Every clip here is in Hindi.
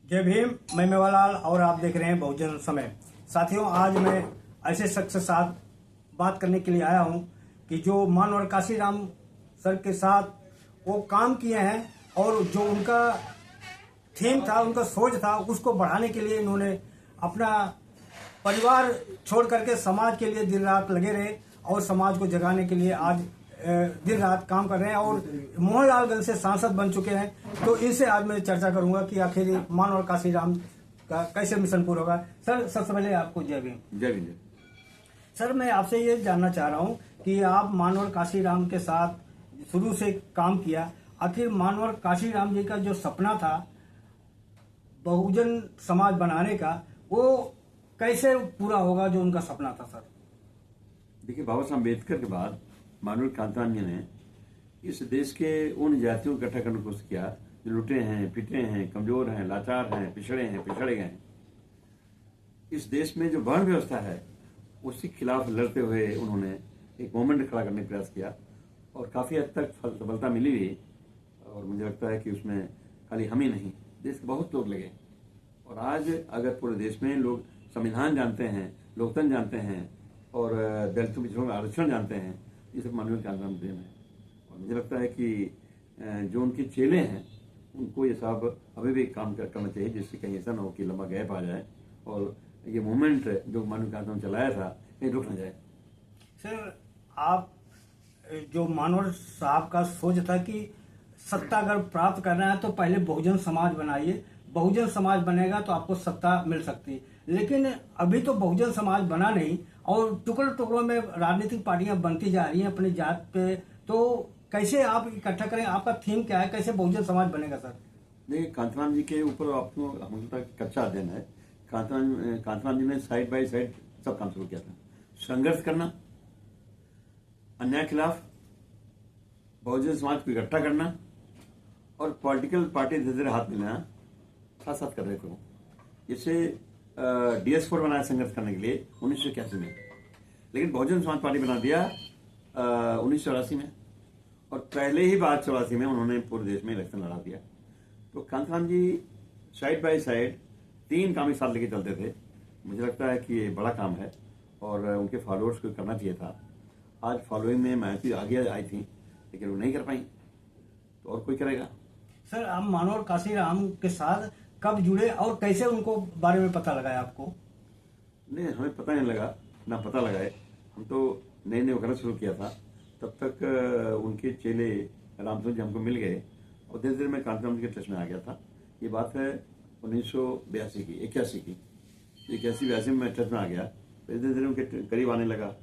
जय भीम। मैं मेवालाल और आप देख रहे हैं बहुजन समय। साथियों, आज मैं ऐसे शख्स के साथ बात करने के लिए आया हूं कि जो मानवर काशीराम सर के साथ वो काम किए हैं और जो उनका थीम था, उनका सोच था, उसको बढ़ाने के लिए इन्होंने अपना परिवार छोड़ करके समाज के लिए दिन रात लगे रहे और समाज को जगाने के लिए आज दिन रात काम कर रहे हैं और मोहनलालगंज से सांसद बन चुके हैं। तो इनसे आज मैं चर्चा करूंगा कि आखिर मानवर काशीराम का कैसे मिशन पूरा होगा। सर, सबसे पहले आपको जय भीम। जय भीम। सर, मैं आपसे ये जानना चाह रहा हूँ कि आप मानवर काशीराम के साथ शुरू से काम किया, आखिर मानवर काशीराम जी का जो सपना था बहुजन समाज बनाने का, वो कैसे पूरा होगा जो उनका सपना था। सर देखिए, बाबा साहब अम्बेडकर के बाद मानवर कांतराम जी ने इस देश के उन जातियों को इकट्ठा करने की कोशिश किया जो लुटे हैं, पिटे हैं, कमजोर हैं, लाचार हैं, पिछड़े गए हैं। इस देश में जो वर्ण व्यवस्था है उसके खिलाफ लड़ते हुए उन्होंने एक मूवमेंट खड़ा करने का प्रयास किया और काफी हद तक सफलता मिली भी। और मुझे लगता है कि उसमें खाली हम ही नहीं, देश के बहुत लोग लगे। और आज अगर पूरे देश में लोग संविधान जानते हैं, लोकतंत्र जानते हैं और दलितों पिछड़ों का आरक्षण जानते हैं, ये सब मानवीय कांतराम देन है। और मुझे लगता है कि जो उनके चेले हैं उनको ये सब अभी भी काम करना चाहिए, जिससे कहीं ऐसा ना हो कि लंबा गैप आ जाए और ये मूवमेंट जो मानवीय कांतराम चलाया था कहीं रुक ना जाए। सर, आप जो मानवर साहब का सोच था कि सत्ता अगर प्राप्त करना है तो पहले बहुजन समाज बनाइए, बहुजन समाज बनेगा तो आपको सत्ता मिल सकती है। लेकिन अभी तो बहुजन समाज बना नहीं और टुकड़ों टुकड़ों में राजनीतिक पार्टियां बनती जा रही हैं अपनी जात पे। तो कैसे आप इकट्ठा करें? आपका थीम क्या है? कैसे बहुजन समाज बनेगा? सर देखिए, कांतराम जी के ऊपर आपको हमेशा कच्चा अध्ययन है। कांतराम जी ने साइड बाय साइड सब काम शुरू किया था। संघर्ष करना, अन्याय के खिलाफ, बहुजन समाज को इकट्ठा करना और पॉलिटिकल पार्टी धीरे धीरे हाथ मिलाना, साथ साथ कर रहे थे। जैसे DS4 बनाया संघर्ष करने के लिए 1981 में, लेकिन बहुजन समाज पार्टी बना दिया 1984 में और पहले ही बार 84 में उन्होंने पूरे देश में इलेक्शन लड़ा दिया। तो कांतराम जी साइड बाय साइड 3 काम एक साथ लेके चलते थे। मुझे लगता है कि ये बड़ा काम है और उनके फॉलोअर्स को करना चाहिए था। आज फॉलोइंग में मैं आगे आई थी लेकिन वो नहीं कर पाई, तो और कोई करेगा। सर, आप मानवर काशीराम के साथ कब जुड़े और कैसे उनको बारे में पता लगाया आपको? नहीं, हमें पता नहीं लगा, ना पता लगाए। हम तो नए नए वगैरह शुरू किया था, तब तक उनके चेले रामचंद्र जी हमको मिल गए और धीरे धीरे मैं कांतराम जी के टच में आ गया था। ये बात है 1982 की, 81 की, 81-82 में मैं टच में आ गया। फिर धीरे धीरे उनके करीब आने लगा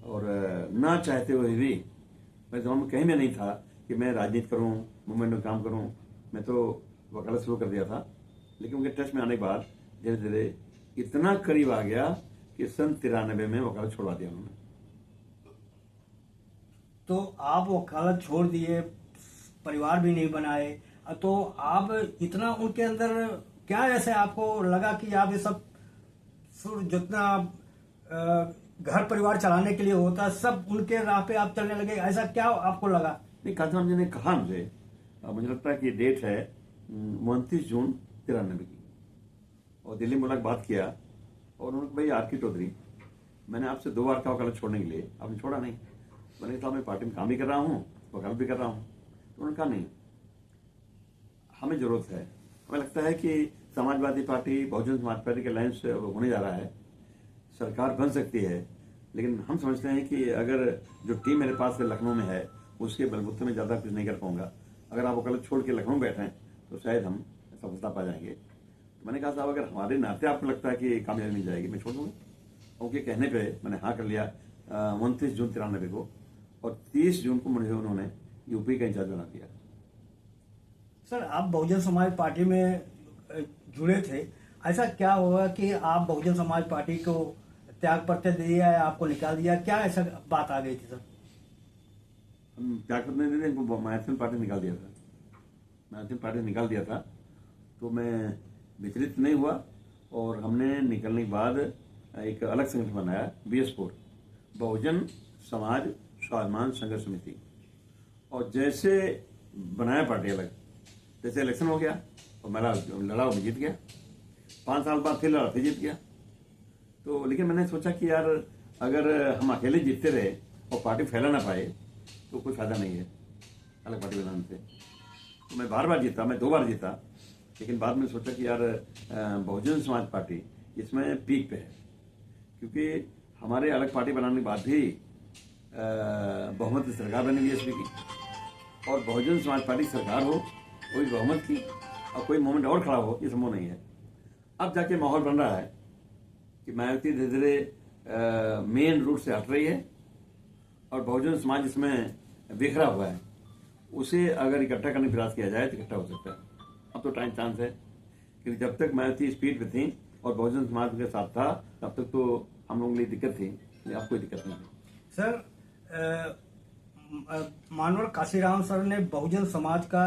और ना चाहते हुए भी मैं तो कहीं में नहीं था कि मैं राजनीति करूं, मूवमेंट में काम करूं। मैं तो वकालत शुरू कर दिया था, लेकिन उनके टच में आने के बाद धीरे धीरे इतना करीब आ गया कि सन 93 में वकालत छोड़वा दिया उन्होंने। तो आप वकालत छोड़ दिए, परिवार भी नहीं बनाए, तो आप इतना उनके अंदर क्या ऐसे आपको लगा कि आप ये सब जितना घर परिवार चलाने के लिए होता सब उनके राह पे आप चलने लगे? ऐसा क्या आपको लगा? नहीं, कांतराम जी ने कहा मुझे लगता है कि डेट है 29 जून 93 की, और दिल्ली में बात किया और उन्होंने भाई आरके चौधरी, मैंने आपसे 2 बार कहा वकालत छोड़ने के लिए, आपने छोड़ा नहीं। मैंने कहा मैं पार्टी में काम भी कर रहा हूँ, वकालत भी कर रहा हूँ। तो उन्होंने कहा नहीं, हमें जरूरत है। हमें लगता है कि समाजवादी पार्टी, बहुजन समाज पार्टी के अलायंस होने जा रहा है, सरकार बन सकती है, लेकिन हम समझते हैं कि अगर जो टीम मेरे पास लखनऊ में है उसके बलबूते में ज्यादा कुछ नहीं कर पाऊंगा। अगर आप वकालत छोड़ के लखनऊ बैठे तो शायद हम सफलता पा जाएंगे। तो मैंने कहा साहब, अगर हमारे नाते आपको लगता है कि कामयाबी मिल जाएगी, मैं छोड़ दूंगा। उनके कहने पे मैंने हाँ कर लिया 29 जून 93 को, और 30 जून को मुझे उन्होंने यूपी का इंचार्ज बना दिया। सर, आप बहुजन समाज पार्टी में जुड़े थे, ऐसा क्या हुआ कि आप बहुजन समाज पार्टी को त्याग पत्र दिया या आपको निकाल दिया? क्या ऐसा बात आ गई थी? सर, हम त्याग पत्र नहीं देते, इनको मैथिल पार्टी निकाल दिया था। मैथिल पार्टी निकाल दिया था तो मैं विचलित नहीं हुआ और हमने निकलने के बाद एक अलग संगठन बनाया, BS4, बहुजन समाज स्वाभिमान संघर्ष समिति। और जैसे बनाया पार्टी अलग, जैसे इलेक्शन हो गया और मेरा लड़ा वो जीत गया। 5 साल बाद फिर लड़ा, फिर जीत गया। तो लेकिन मैंने सोचा कि यार अगर हम अकेले जीतते रहे और पार्टी फैला ना पाए तो कोई फायदा नहीं है अलग पार्टी बनाने से। तो मैं बार बार जीता, मैं 2 बार जीता, लेकिन बाद में सोचा कि यार बहुजन समाज पार्टी इसमें पीक पे है, क्योंकि हमारे अलग पार्टी बनाने के बाद भी बहुमत की सरकार बनी बीएसपी की, और बहुजन समाज पार्टी सरकार हो, कोई बहुमत की और कोई मोमेंट और खड़ा हो, ये संभव नहीं है। अब जाके माहौल बन रहा है कि मायावती धीरे धीरे मेन रूट से हट रही है और बहुजन समाज इसमें बिखरा हुआ है, उसे अगर इकट्ठा करने का प्रयास किया जाए तो इकट्ठा हो सकता है। अब तो टाइम चांस है, क्योंकि जब तक मायावती स्पीड पे थी और बहुजन समाज के साथ था तब तक तो हम लोगों के लिए दिक्कत थी, अब कोई दिक्कत नहीं है। सर, मानवर काशीराम सर ने बहुजन समाज का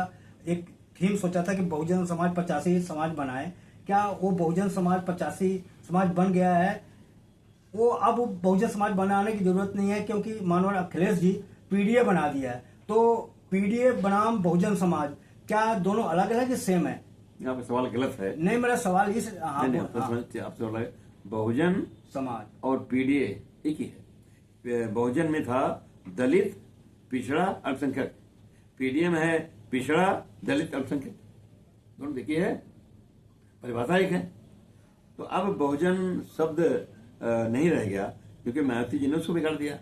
एक थीम सोचा था कि बहुजन समाज 85 समाज बनाए। क्या वो बहुजन समाज 85 समाज बन गया है? वो अब बहुजन समाज बनाने की जरूरत नहीं है, क्योंकि मानवर अखिलेश जी पीडीए बना दिया है। तो पीडीए बनाम बहुजन समाज, क्या दोनों अलग अलग है, सेम है? आपका सवाल गलत है। नहीं, मेरा सवाल इस आपसे बोला है बहुजन समाज और पीडीए एक ही है। बहुजन में था दलित, पिछड़ा, अल्पसंख्यक। पीडीए में है पिछड़ा, दलित, अल्पसंख्यक, दोनों देखिए है, परिभाषा एक है। तो अब बहुजन शब्द नहीं रह गया, क्योंकि मायावती जी ने उसको बिगाड़ दिया।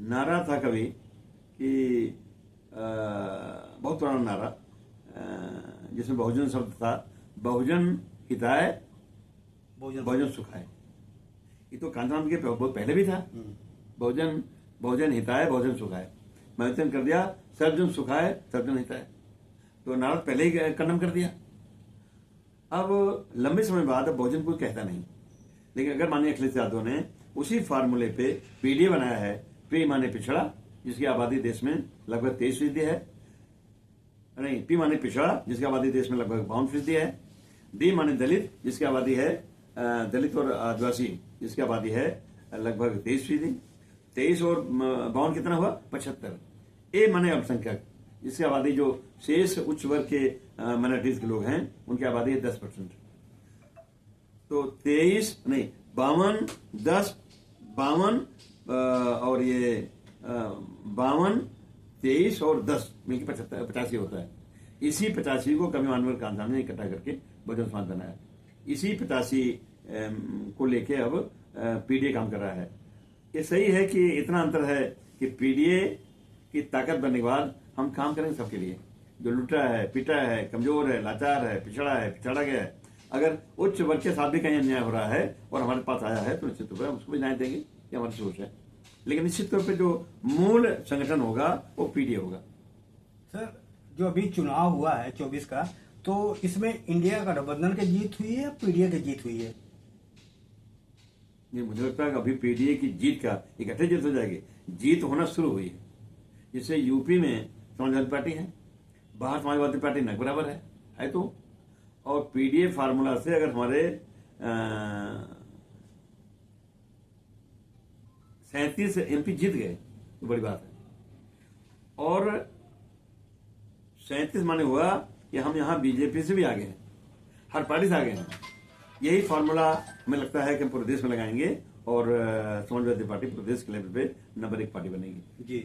नारा था कभी कि बहुत पुराना नारा जिसमें बहुजन शब्द था, बहुजन हिताय बहुजन सुखाय। ये तो कांताराम के बहुत पहले भी था, बहुजन हिताय बहुजन सुखाय। मायावती ने कर दिया सर्वजन सुखाय सर्वजन हिताय, तो नारा पहले ही खत्म कर दिया। अब लंबे समय बाद अब बहुजन कोई कहता नहीं, लेकिन अगर माननीय अखिलेश यादव ने उसी फार्मूले पे पीडीए बनाया है, पी माने पिछड़ा, जिसकी आबादी देश में लगभग 23% है, नहीं, पी माने पिछड़ा जिसकी आबादी देश में लगभग 52% है, डी माने दलित जिसकी आबादी है दलित और आदिवासी जिसकी आबादी है लगभग 23%, 23 और 52 कितना हुआ 75, ए माने अल्पसंख्यक जिसकी आबादी जो शेष उच्च वर्ग के माइनॉरिटीज के लोग हैं उनकी आबादी है 10%। तो 23 नहीं 52 10 52 और ये 52 23 और 10 मिलकर 85 होता है। इसी 85 को कवि मानवर कांताराम ने इकट्ठा करके बहुजन समाज बनाया। इसी 85 को लेके अब पीडीए काम कर रहा है। ये सही है कि इतना अंतर है कि पीडीए की ताकत बनने के बाद हम काम करेंगे सबके लिए, जो लुटा है, पिटा है, कमजोर है, लाचार है, पिछड़ा गया है। अगर उच्च वर्ग के साथ भी कहीं अन्याय हो रहा है और हमारे पास आया है तो निश्चित तौर पर उसको भी न्याय देंगे, ये हमारी सोच है। लेकिन निश्चित तौर पर जो मूल संगठन होगा वो पीडीए होगा। सर, जो अभी चुनाव हुआ है 24 का, तो इसमें इंडिया गठबंधन की जीत हुई है या पीडीए की जीत हुई है? नहीं, मुझे लगता है कि अभी पीडीए की जीत का इकट्ठे जीत हो जाएगी, जीत होना शुरू हुई है। जिससे यूपी में समाजवादी पार्टी है, बाहर समाजवादी पार्टी न बराबर है तो, और पीडीए फार्मूला से अगर हमारे 37 एमपी जीत गए तो बड़ी बात है। और 37 माने हुआ कि हम यहां बीजेपी से भी आगे हैं, हर पार्टी से आगे हैं। यही फार्मूला हमें लगता है कि हम पूरे देश में लगाएंगे और समाजवादी पार्टी पूरे देश के लेवल पे नंबर 1 पार्टी बनेगी। जी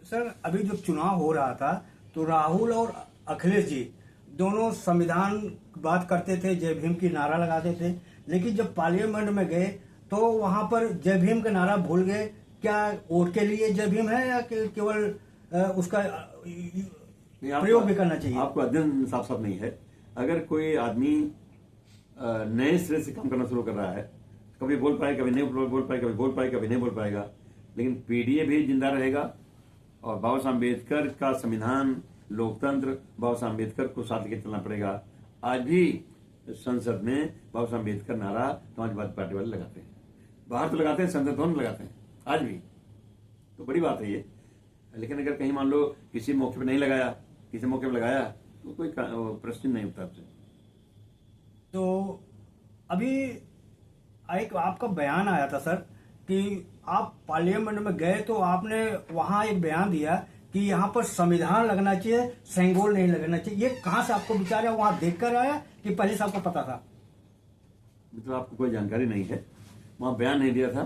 सर, अभी जब चुनाव हो रहा था तो राहुल और अखिलेश जी दोनों संविधान बात करते थे, जय भीम की नारा लगाते थे, लेकिन जब पार्लियामेंट में गए तो वहां पर जय भीम का नारा भूल गए। क्या वोट के लिए जय भीम है या केवल उसका प्रयोग भी करना चाहिए? आपको अध्ययन साफ साफ नहीं है। अगर कोई आदमी नए सिरे से काम करना शुरू कर रहा है, कभी बोल पाए, कभी नहीं बोल पाए, कभी बोल पाए, कभी नहीं बोल पाएगा, लेकिन पीडीए भी जिंदा रहेगा। और बाबा साहब अम्बेडकर का संविधान, लोकतंत्र, बाबा साहब अम्बेडकर को साथ लेकर चलना पड़ेगा। आज भी संसद में बाबा साहब अम्बेडकर नारा समाजवादी पार्टी वाले लगाते हैं, बाहर तो लगाते हैं, संसद में लगाते हैं आज भी, तो बड़ी बात है ये। लेकिन अगर कहीं मान लो किसी मौके पर नहीं लगाया, किसी मौके पर लगाया तो कोई प्रश्न नहीं उठता आपसे। तो अभी एक आपका बयान आया था सर कि आप पार्लियामेंट में गए तो आपने वहां एक बयान दिया कि यहाँ पर संविधान लगना चाहिए, सेंगोल नहीं लगना चाहिए। ये कहाँ से आपको विचार है? वहां देखकर आया कि पहले से आपको पता था? मतलब आपको कोई जानकारी नहीं है, वहाँ बयान नहीं दिया था,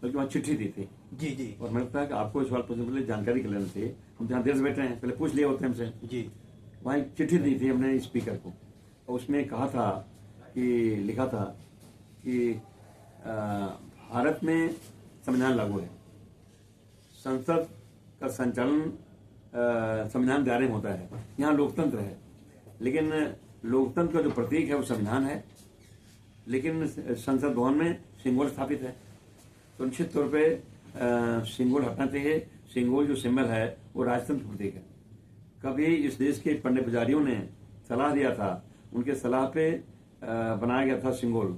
बल्कि वहाँ चिट्ठी दी थी। जी जी और मैं लगता है कि आपको सवाल पूछने के लिए जानकारी के लेना चाहिए। हम जहाँ देश बैठे हैं, पहले पूछ लिए होते हमसे। जी। वहाँ एक चिट्ठी दी थी हमने स्पीकर को, और उसमें कहा था कि लिखा था कि भारत में संविधान लागू है, संसद का संचालन संविधान के दायरे में होता है, यहाँ लोकतंत्र है, लेकिन लोकतंत्र का जो प्रतीक है वो संविधान है, लेकिन संसद भवन में सिंबल स्थापित है, तो निश्चित तौर पे सिंबल हटना चाहिए। सिंबल जो सिंबल है वो राजतंत्र का प्रतीक है। कभी इस देश के पंडित पुजारियों ने सलाह दिया था, उनके सलाह पे बनाया गया था सिंबल,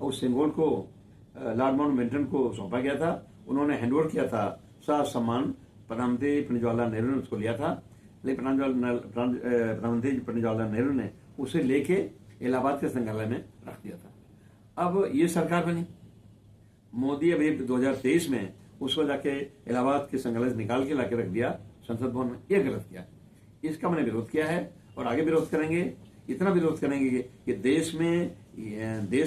और उस सिंबल को लॉर्ड माउंटबेटन को सौंपा गया था। उन्होंने हैंडओवर किया था, सारा सम्मान प्रधानमंत्री पंडित जवाहरलाल नेहरू ने उसको लिया था, लेकिन प्रधानमंत्री पंडित जवाहरलाल नेहरू ने उसे लेके इलाहाबाद के संग्रहालय में रख दिया था। अब ये सरकार बनी, मोदी अभी 2023 में उसको जाके इलाहाबाद के संग्रहालय से निकाल के लाके रख दिया संसद भवन में। यह गलत किया, इसका मैंने विरोध किया है और आगे विरोध करेंगे। इतना विरोध करेंगे कि देश में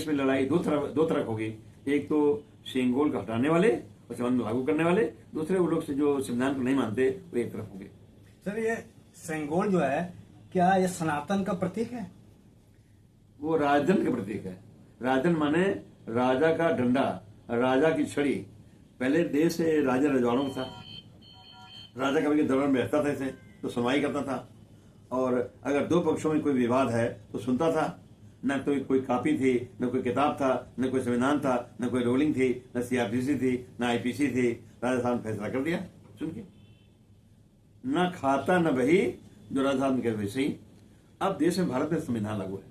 लड़ाई दो तरफ होगी। एक तो सिंगोल को हटाने वाले और संविधान लागू करने वाले, दूसरे वो लोग से जो संविधान को नहीं मानते वो एक तरफ होंगे। सर, ये सेंगोल जो है, क्या ये सनातन का प्रतीक है? वो राजधन का प्रतीक है। राजधन माने राजा का डंडा, राजा की छड़ी। पहले देश राजा रजवाड़ों का था, राजा कभी दरबार में बैठता था इसे तो सुनवाई करता था, और अगर दो पक्षों में कोई विवाद है तो सुनता था। न तो कोई कापी थी, न कोई किताब था, न कोई संविधान था, न कोई रोलिंग थी, न सीआरपीसी थी, न आईपीसी थी। राजा साहब ने फैसला कर दिया सुन के, न खाता न बही, जो राजा साहब ने कहा वैसे ही। अब देश में भारत में संविधान लागू है,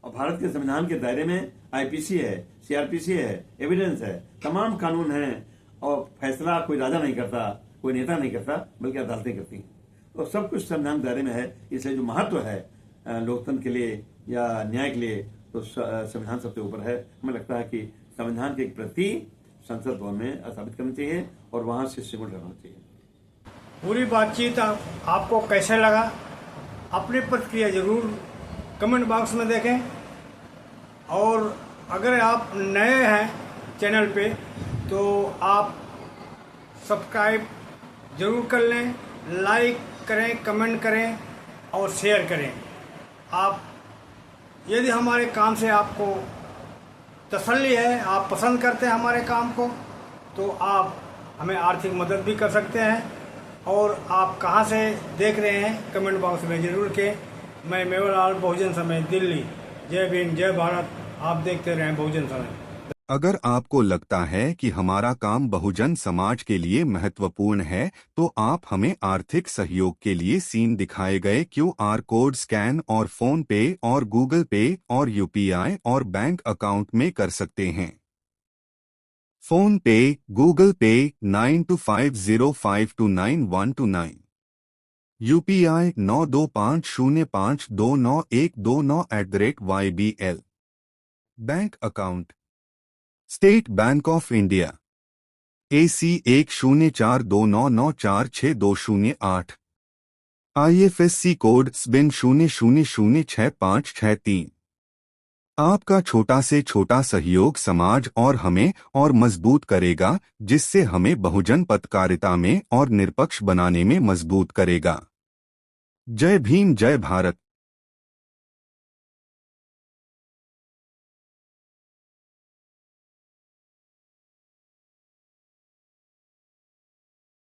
और भारत के संविधान के दायरे में आईपीसी है, सीआरपीसी है, एविडेंस है, तमाम कानून हैं, और फैसला कोई राजा नहीं करता, कोई नेता नहीं करता, बल्कि अदालतें करती हैं। और सब कुछ संविधान दायरे में है। इसलिए जो महत्व है लोकतंत्र के लिए या न्याय के लिए, तो संविधान सबसे ऊपर है। हमें लगता है कि संविधान की एक प्रति संसद भवन में स्थापित करनी चाहिए और वहां से सिंबल लगाना चाहिए। पूरी बातचीत आपको कैसे लगा? अपनी प्रतिक्रिया जरूर कमेंट बॉक्स में देखें, और अगर आप नए हैं चैनल पे तो आप सब्सक्राइब जरूर कर लें, लाइक करें, कमेंट करें और शेयर करें। आप यदि हमारे काम से आपको तसल्ली है, आप पसंद करते हैं हमारे काम को, तो आप हमें आर्थिक मदद भी कर सकते हैं। और आप कहाँ से देख रहे हैं कमेंट बॉक्स में जरूर के। मैं मेवालाल, बहुजन समय, दिल्ली। जय भीम, जय भारत। आप देखते रहें बहुजन समय। अगर आपको लगता है कि हमारा काम बहुजन समाज के लिए महत्वपूर्ण है, तो आप हमें आर्थिक सहयोग के लिए सीन दिखाए गए QR कोड स्कैन और फोन पे और गूगल पे और UPI और बैंक अकाउंट में कर सकते हैं। फोन पे, गूगल पे 9250529129, UPI 9250529129@YBL। Bank account state bank of India AC 1042994628, IFSC code SBIN 00066563। आपका छोटा से छोटा सहयोग समाज और हमें और मजबूत करेगा, जिससे हमें बहुजन पत्रकारिता में और निष्पक्ष बनाने में मजबूत करेगा। जय भीम, जय भारत।